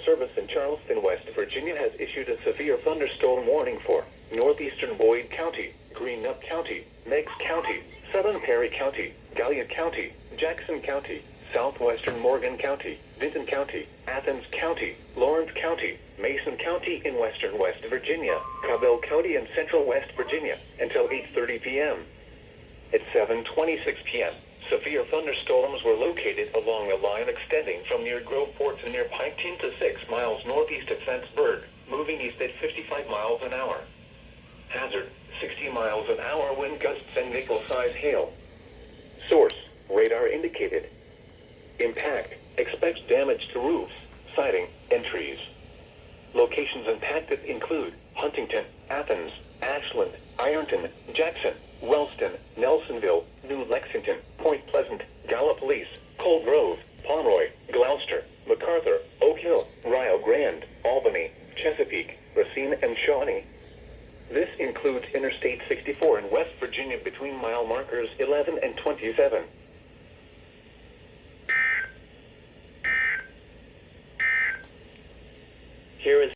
Service in Charleston, West Virginia has issued a severe thunderstorm warning for northeastern Boyd County, Greenup County, Meigs County, southern Perry County, Gallia County, Jackson County, southwestern Morgan County, Vinton County, Athens County, Lawrence County, Mason County in western West Virginia, Cabell County in central West Virginia, until 8:30 p.m. At 7:26 p.m., severe thunderstorms were located along a line extending from near Groveport to near Piketon to 6 miles northeast of Fenceburg, moving east at 55 miles an hour. Hazard, 60 miles an hour wind gusts and nickel-size hail. Source, radar indicated. Impact, expects damage to roofs, siding, and trees. Locations impacted include Huntington, Athens, Ashland, Ironton, Jackson, Wellston, Nelsonville, New Lexington, Point Pleasant, Gallipolis, Cold Grove, Pomeroy, Gloucester, MacArthur, Oak Hill, Rio Grande, Albany, Chesapeake, Racine, and Shawnee. This includes Interstate 64 in West Virginia between mile markers 11 and 27. Here is